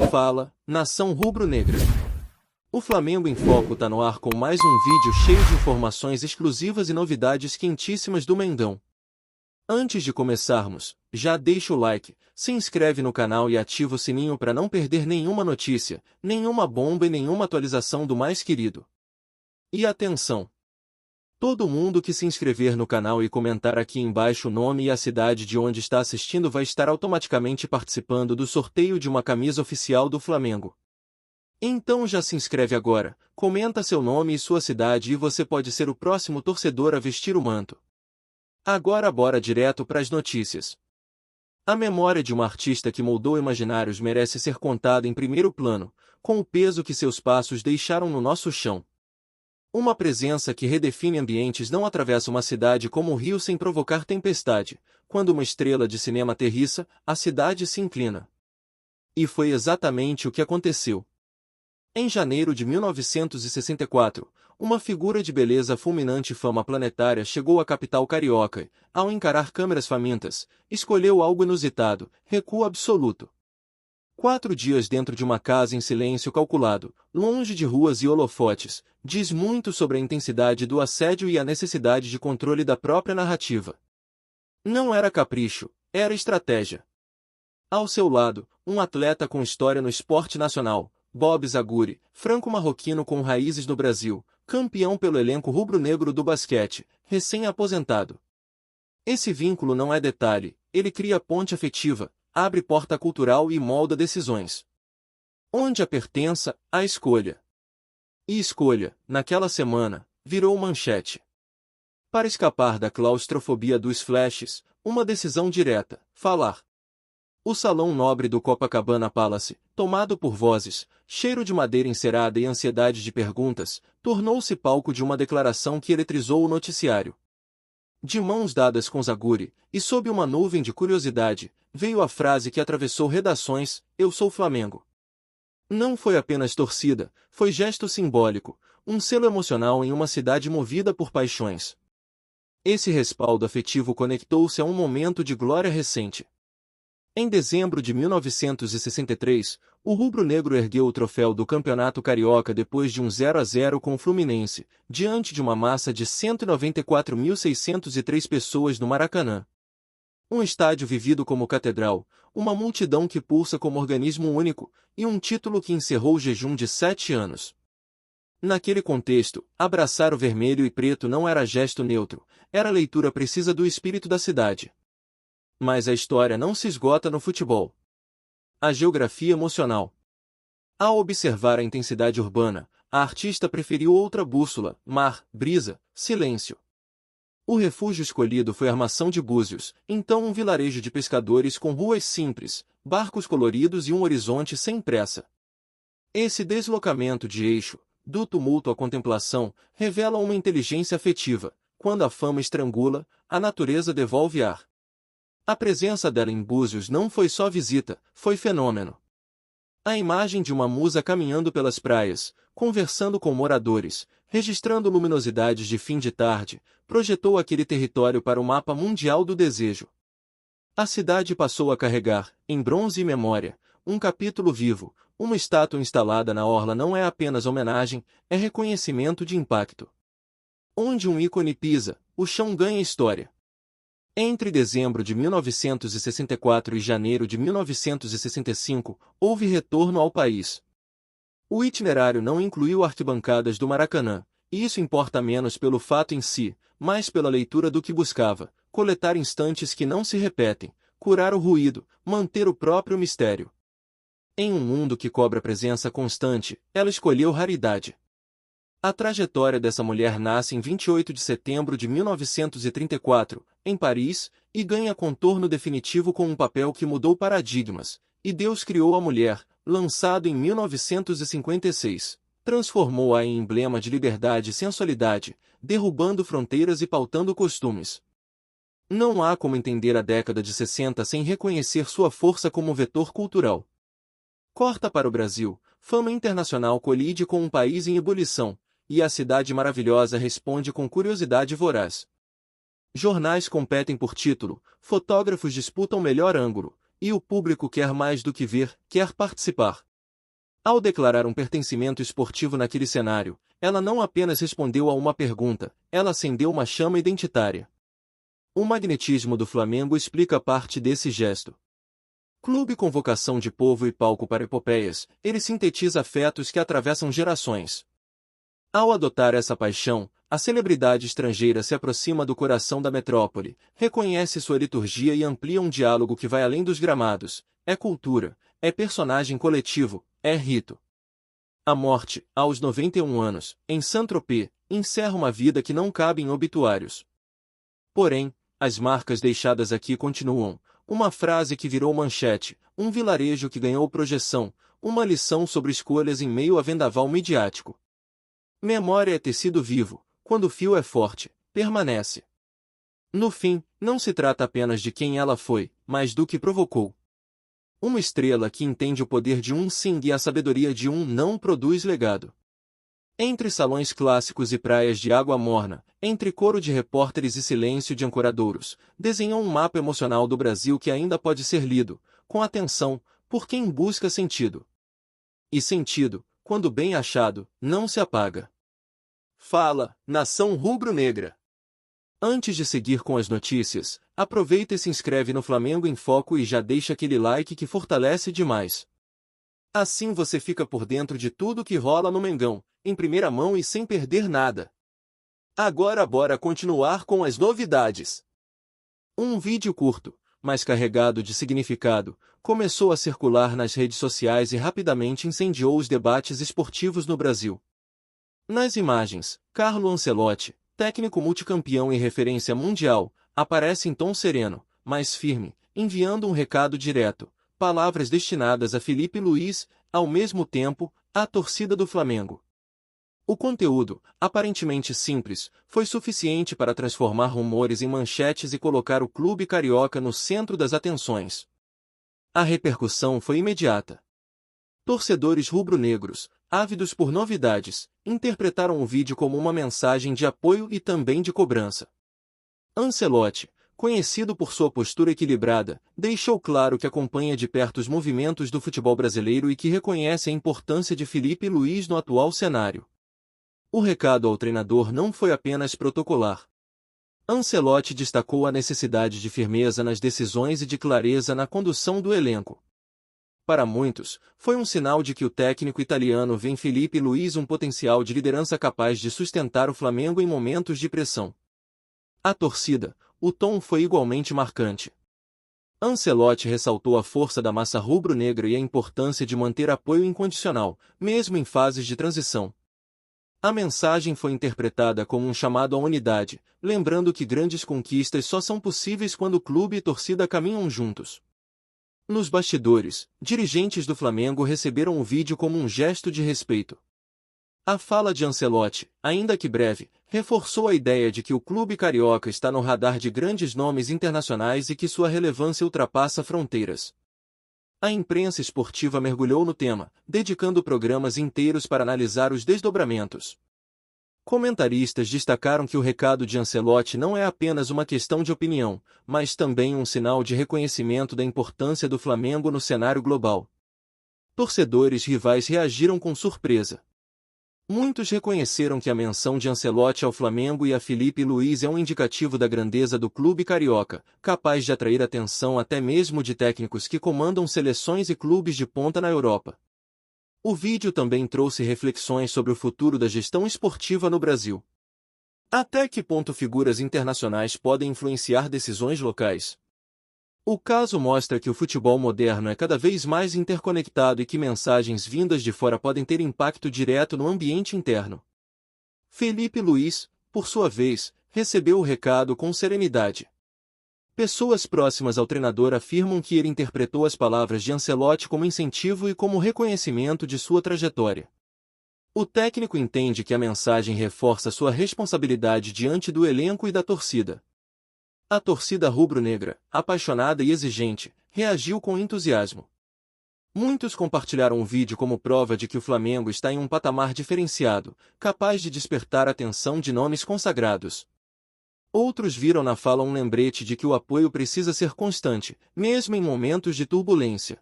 Fala, nação rubro-negra. O Flamengo em Foco tá no ar com mais um vídeo cheio de informações exclusivas e novidades quentíssimas do Mengão. Antes de começarmos, já deixa o like, se inscreve no canal e ativa o sininho para não perder nenhuma notícia, nenhuma bomba e nenhuma atualização do mais querido. E atenção! Todo mundo que se inscrever no canal e comentar aqui embaixo o nome e a cidade de onde está assistindo vai estar automaticamente participando do sorteio de uma camisa oficial do Flamengo. Então já se inscreve agora, comenta seu nome e sua cidade e você pode ser o próximo torcedor a vestir o manto. Agora bora direto para as notícias. A memória de uma artista que moldou imaginários merece ser contada em primeiro plano, com o peso que seus passos deixaram no nosso chão. Uma presença que redefine ambientes não atravessa uma cidade como o rio sem provocar tempestade. Quando uma estrela de cinema aterrissa, a cidade se inclina. E foi exatamente o que aconteceu. Em janeiro de 1964, uma figura de beleza fulminante e fama planetária chegou à capital carioca e, ao encarar câmeras famintas, escolheu algo inusitado, recuo absoluto. 4 dias dentro de uma casa em silêncio calculado, longe de ruas e holofotes, diz muito sobre a intensidade do assédio e a necessidade de controle da própria narrativa. Não era capricho, era estratégia. Ao seu lado, um atleta com história no esporte nacional, Bob Zaguri, franco-marroquino com raízes no Brasil, campeão pelo elenco rubro-negro do basquete, recém-aposentado. Esse vínculo não é detalhe, ele cria ponte afetiva, abre porta cultural e molda decisões. Onde a pertença, a escolha. E escolha, naquela semana, virou manchete. Para escapar da claustrofobia dos flashes, uma decisão direta, falar. O salão nobre do Copacabana Palace, tomado por vozes, cheiro de madeira encerada e ansiedade de perguntas, tornou-se palco de uma declaração que eletrizou o noticiário. De mãos dadas com Zaguri, e sob uma nuvem de curiosidade, veio a frase que atravessou redações: "Eu sou Flamengo". Não foi apenas torcida, foi gesto simbólico, um selo emocional em uma cidade movida por paixões. Esse respaldo afetivo conectou-se a um momento de glória recente. Em dezembro de 1963, o rubro-negro ergueu o troféu do Campeonato Carioca depois de um 0-0 com o Fluminense, diante de uma massa de 194.603 pessoas no Maracanã. Um estádio vivido como catedral, uma multidão que pulsa como organismo único, e um título que encerrou o jejum de 7 anos. Naquele contexto, abraçar o vermelho e preto não era gesto neutro, era leitura precisa do espírito da cidade. Mas a história não se esgota no futebol. A geografia emocional. Ao observar a intensidade urbana, a artista preferiu outra bússola: mar, brisa, silêncio. O refúgio escolhido foi Armação de Búzios, então um vilarejo de pescadores com ruas simples, barcos coloridos e um horizonte sem pressa. Esse deslocamento de eixo, do tumulto à contemplação, revela uma inteligência afetiva. Quando a fama estrangula, a natureza devolve ar. A presença dela em Búzios não foi só visita, foi fenômeno. A imagem de uma musa caminhando pelas praias, conversando com moradores, registrando luminosidades de fim de tarde, projetou aquele território para o mapa mundial do desejo. A cidade passou a carregar, em bronze e memória, um capítulo vivo. Uma estátua instalada na orla não é apenas homenagem, é reconhecimento de impacto. Onde um ícone pisa, o chão ganha história. Entre dezembro de 1964 e janeiro de 1965, houve retorno ao país. O itinerário não incluiu arquibancadas do Maracanã, e isso importa menos pelo fato em si, mais pela leitura do que buscava: coletar instantes que não se repetem, curar o ruído, manter o próprio mistério. Em um mundo que cobra presença constante, ela escolheu raridade. A trajetória dessa mulher nasce em 28 de setembro de 1934, em Paris, e ganha contorno definitivo com um papel que mudou paradigmas. E Deus criou a mulher, lançado em 1956, transformou-a em emblema de liberdade e sensualidade, derrubando fronteiras e pautando costumes. Não há como entender a década de 60 sem reconhecer sua força como vetor cultural. Corta para o Brasil, fama internacional colide com um país em ebulição, e a cidade maravilhosa responde com curiosidade voraz. Jornais competem por título, fotógrafos disputam melhor ângulo, e o público quer mais do que ver, quer participar. Ao declarar um pertencimento esportivo naquele cenário, ela não apenas respondeu a uma pergunta, ela acendeu uma chama identitária. O magnetismo do Flamengo explica parte desse gesto. Clube com vocação de povo e palco para epopeias, ele sintetiza afetos que atravessam gerações. Ao adotar essa paixão, a celebridade estrangeira se aproxima do coração da metrópole, reconhece sua liturgia e amplia um diálogo que vai além dos gramados. É cultura, é personagem coletivo, é rito. A morte, aos 91 anos, em Saint-Tropez, encerra uma vida que não cabe em obituários. Porém, as marcas deixadas aqui continuam. Uma frase que virou manchete, um vilarejo que ganhou projeção, uma lição sobre escolhas em meio a vendaval midiático. Memória é tecido vivo, quando o fio é forte, permanece. No fim, não se trata apenas de quem ela foi, mas do que provocou. Uma estrela que entende o poder de um sim e a sabedoria de um não produz legado. Entre salões clássicos e praias de água morna, entre coro de repórteres e silêncio de ancoradouros, desenhou um mapa emocional do Brasil que ainda pode ser lido, com atenção, por quem busca sentido. E sentido, quando bem achado, não se apaga. Fala, nação rubro-negra! Antes de seguir com as notícias, aproveita e se inscreve no Flamengo em Foco e já deixa aquele like que fortalece demais. Assim você fica por dentro de tudo que rola no Mengão, em primeira mão e sem perder nada. Agora bora continuar com as novidades. Um vídeo curto, mas carregado de significado, começou a circular nas redes sociais e rapidamente incendiou os debates esportivos no Brasil. Nas imagens, Carlo Ancelotti, técnico multicampeão e referência mundial, aparece em tom sereno, mas firme, enviando um recado direto, palavras destinadas a Felipe Luís, ao mesmo tempo, à torcida do Flamengo. O conteúdo, aparentemente simples, foi suficiente para transformar rumores em manchetes e colocar o clube carioca no centro das atenções. A repercussão foi imediata. Torcedores rubro-negros, ávidos por novidades, interpretaram o vídeo como uma mensagem de apoio e também de cobrança. Ancelotti, conhecido por sua postura equilibrada, deixou claro que acompanha de perto os movimentos do futebol brasileiro e que reconhece a importância de Felipe Luís no atual cenário. O recado ao treinador não foi apenas protocolar. Ancelotti destacou a necessidade de firmeza nas decisões e de clareza na condução do elenco. Para muitos, foi um sinal de que o técnico italiano vê em Felipe Luís um potencial de liderança capaz de sustentar o Flamengo em momentos de pressão. A torcida, o tom foi igualmente marcante. Ancelotti ressaltou a força da massa rubro-negra e a importância de manter apoio incondicional, mesmo em fases de transição. A mensagem foi interpretada como um chamado à unidade, lembrando que grandes conquistas só são possíveis quando o clube e torcida caminham juntos. Nos bastidores, dirigentes do Flamengo receberam o vídeo como um gesto de respeito. A fala de Ancelotti, ainda que breve, reforçou a ideia de que o clube carioca está no radar de grandes nomes internacionais e que sua relevância ultrapassa fronteiras. A imprensa esportiva mergulhou no tema, dedicando programas inteiros para analisar os desdobramentos. Comentaristas destacaram que o recado de Ancelotti não é apenas uma questão de opinião, mas também um sinal de reconhecimento da importância do Flamengo no cenário global. Torcedores rivais reagiram com surpresa. Muitos reconheceram que a menção de Ancelotti ao Flamengo e a Felipe Luís é um indicativo da grandeza do clube carioca, capaz de atrair atenção até mesmo de técnicos que comandam seleções e clubes de ponta na Europa. O vídeo também trouxe reflexões sobre o futuro da gestão esportiva no Brasil. Até que ponto figuras internacionais podem influenciar decisões locais? O caso mostra que o futebol moderno é cada vez mais interconectado e que mensagens vindas de fora podem ter impacto direto no ambiente interno. Felipe Luís, por sua vez, recebeu o recado com serenidade. Pessoas próximas ao treinador afirmam que ele interpretou as palavras de Ancelotti como incentivo e como reconhecimento de sua trajetória. O técnico entende que a mensagem reforça sua responsabilidade diante do elenco e da torcida. A torcida rubro-negra, apaixonada e exigente, reagiu com entusiasmo. Muitos compartilharam o vídeo como prova de que o Flamengo está em um patamar diferenciado, capaz de despertar a atenção de nomes consagrados. Outros viram na fala um lembrete de que o apoio precisa ser constante, mesmo em momentos de turbulência.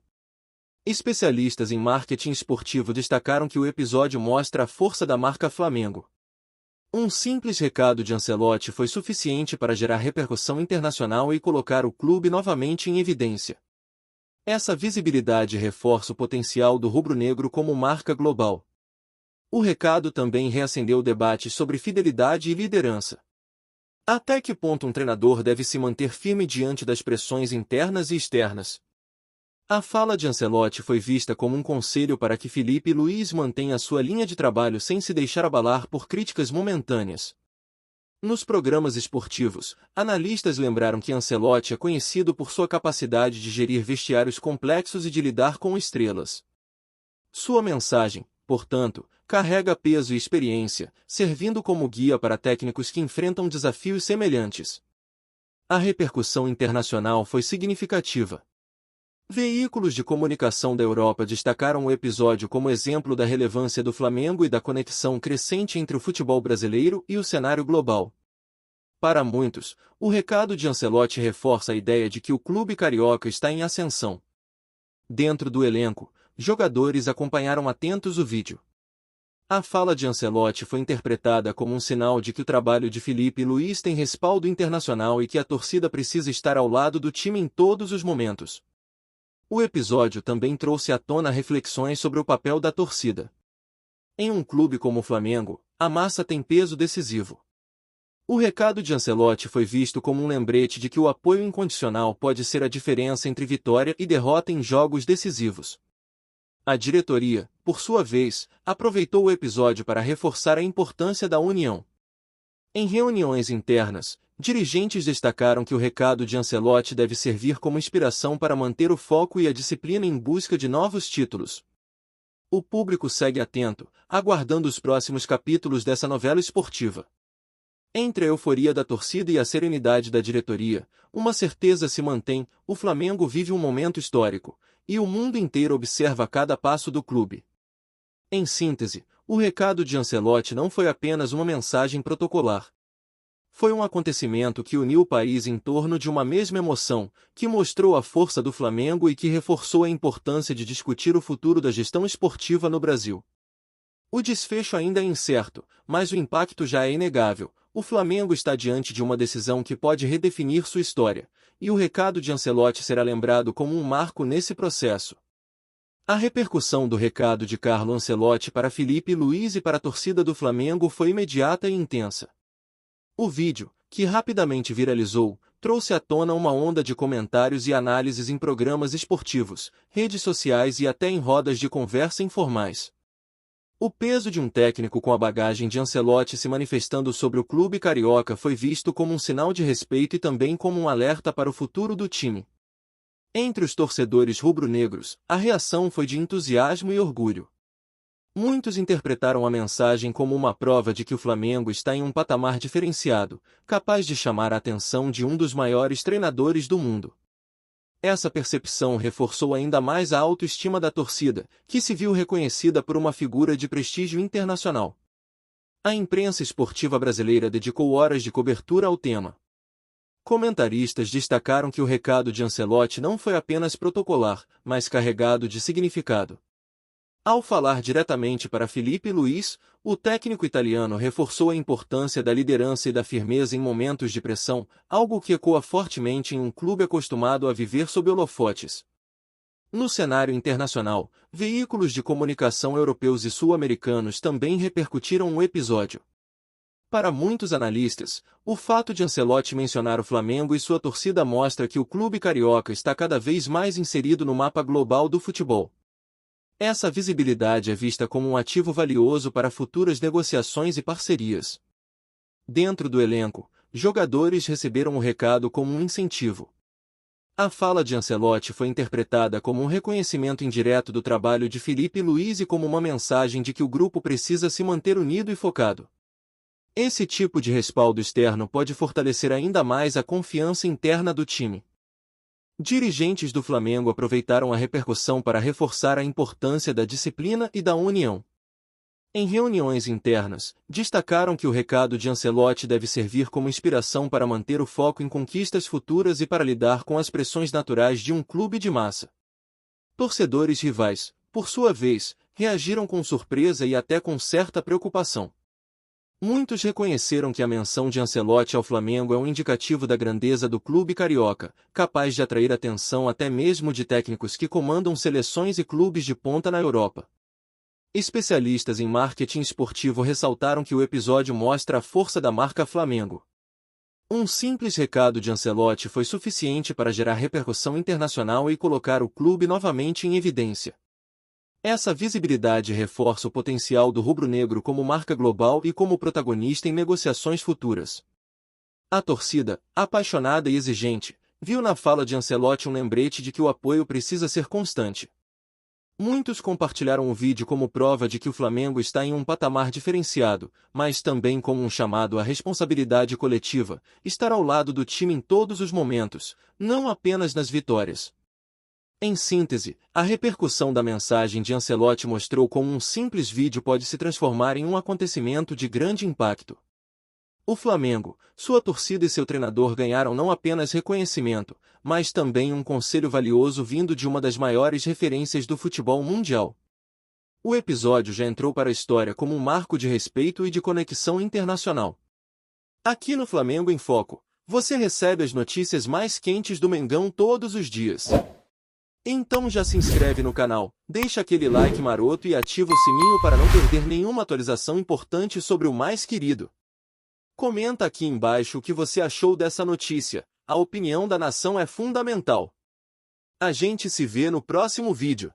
Especialistas em marketing esportivo destacaram que o episódio mostra a força da marca Flamengo. Um simples recado de Ancelotti foi suficiente para gerar repercussão internacional e colocar o clube novamente em evidência. Essa visibilidade reforça o potencial do rubro-negro como marca global. O recado também reacendeu debates sobre fidelidade e liderança. Até que ponto um treinador deve se manter firme diante das pressões internas e externas? A fala de Ancelotti foi vista como um conselho para que Filipe Luís mantenha sua linha de trabalho sem se deixar abalar por críticas momentâneas. Nos programas esportivos, analistas lembraram que Ancelotti é conhecido por sua capacidade de gerir vestiários complexos e de lidar com estrelas. Sua mensagem, portanto, carrega peso e experiência, servindo como guia para técnicos que enfrentam desafios semelhantes. A repercussão internacional foi significativa. Veículos de comunicação da Europa destacaram o episódio como exemplo da relevância do Flamengo e da conexão crescente entre o futebol brasileiro e o cenário global. Para muitos, o recado de Ancelotti reforça a ideia de que o clube carioca está em ascensão. Dentro do elenco, jogadores acompanharam atentos o vídeo. A fala de Ancelotti foi interpretada como um sinal de que o trabalho de Filipe Luís tem respaldo internacional e que a torcida precisa estar ao lado do time em todos os momentos. O episódio também trouxe à tona reflexões sobre o papel da torcida. Em um clube como o Flamengo, a massa tem peso decisivo. O recado de Ancelotti foi visto como um lembrete de que o apoio incondicional pode ser a diferença entre vitória e derrota em jogos decisivos. A diretoria, por sua vez, aproveitou o episódio para reforçar a importância da união. Em reuniões internas, dirigentes destacaram que o recado de Ancelotti deve servir como inspiração para manter o foco e a disciplina em busca de novos títulos. O público segue atento, aguardando os próximos capítulos dessa novela esportiva. Entre a euforia da torcida e a serenidade da diretoria, uma certeza se mantém: o Flamengo vive um momento histórico, e o mundo inteiro observa cada passo do clube. Em síntese, o recado de Ancelotti não foi apenas uma mensagem protocolar. Foi um acontecimento que uniu o país em torno de uma mesma emoção, que mostrou a força do Flamengo e que reforçou a importância de discutir o futuro da gestão esportiva no Brasil. O desfecho ainda é incerto, mas o impacto já é inegável. O Flamengo está diante de uma decisão que pode redefinir sua história, e o recado de Ancelotti será lembrado como um marco nesse processo. A repercussão do recado de Carlo Ancelotti para Filipe Luís e para a torcida do Flamengo foi imediata e intensa. O vídeo, que rapidamente viralizou, trouxe à tona uma onda de comentários e análises em programas esportivos, redes sociais e até em rodas de conversa informais. O peso de um técnico com a bagagem de Ancelotti se manifestando sobre o clube carioca foi visto como um sinal de respeito e também como um alerta para o futuro do time. Entre os torcedores rubro-negros, a reação foi de entusiasmo e orgulho. Muitos interpretaram a mensagem como uma prova de que o Flamengo está em um patamar diferenciado, capaz de chamar a atenção de um dos maiores treinadores do mundo. Essa percepção reforçou ainda mais a autoestima da torcida, que se viu reconhecida por uma figura de prestígio internacional. A imprensa esportiva brasileira dedicou horas de cobertura ao tema. Comentaristas destacaram que o recado de Ancelotti não foi apenas protocolar, mas carregado de significado. Ao falar diretamente para Filipe Luís, o técnico italiano reforçou a importância da liderança e da firmeza em momentos de pressão, algo que ecoa fortemente em um clube acostumado a viver sob holofotes. No cenário internacional, veículos de comunicação europeus e sul-americanos também repercutiram o episódio. Para muitos analistas, o fato de Ancelotti mencionar o Flamengo e sua torcida mostra que o clube carioca está cada vez mais inserido no mapa global do futebol. Essa visibilidade é vista como um ativo valioso para futuras negociações e parcerias. Dentro do elenco, jogadores receberam o recado como um incentivo. A fala de Ancelotti foi interpretada como um reconhecimento indireto do trabalho de Filipe Luís e como uma mensagem de que o grupo precisa se manter unido e focado. Esse tipo de respaldo externo pode fortalecer ainda mais a confiança interna do time. Dirigentes do Flamengo aproveitaram a repercussão para reforçar a importância da disciplina e da união. Em reuniões internas, destacaram que o recado de Ancelotti deve servir como inspiração para manter o foco em conquistas futuras e para lidar com as pressões naturais de um clube de massa. Torcedores rivais, por sua vez, reagiram com surpresa e até com certa preocupação. Muitos reconheceram que a menção de Ancelotti ao Flamengo é um indicativo da grandeza do clube carioca, capaz de atrair atenção até mesmo de técnicos que comandam seleções e clubes de ponta na Europa. Especialistas em marketing esportivo ressaltaram que o episódio mostra a força da marca Flamengo. Um simples recado de Ancelotti foi suficiente para gerar repercussão internacional e colocar o clube novamente em evidência. Essa visibilidade reforça o potencial do rubro-negro como marca global e como protagonista em negociações futuras. A torcida, apaixonada e exigente, viu na fala de Ancelotti um lembrete de que o apoio precisa ser constante. Muitos compartilharam o vídeo como prova de que o Flamengo está em um patamar diferenciado, mas também como um chamado à responsabilidade coletiva, estar ao lado do time em todos os momentos, não apenas nas vitórias. Em síntese, a repercussão da mensagem de Ancelotti mostrou como um simples vídeo pode se transformar em um acontecimento de grande impacto. O Flamengo, sua torcida e seu treinador ganharam não apenas reconhecimento, mas também um conselho valioso vindo de uma das maiores referências do futebol mundial. O episódio já entrou para a história como um marco de respeito e de conexão internacional. Aqui no Flamengo em Foco, você recebe as notícias mais quentes do Mengão todos os dias. Então já se inscreve no canal, deixa aquele like maroto e ativa o sininho para não perder nenhuma atualização importante sobre o mais querido. Comenta aqui embaixo o que você achou dessa notícia, a opinião da nação é fundamental. A gente se vê no próximo vídeo.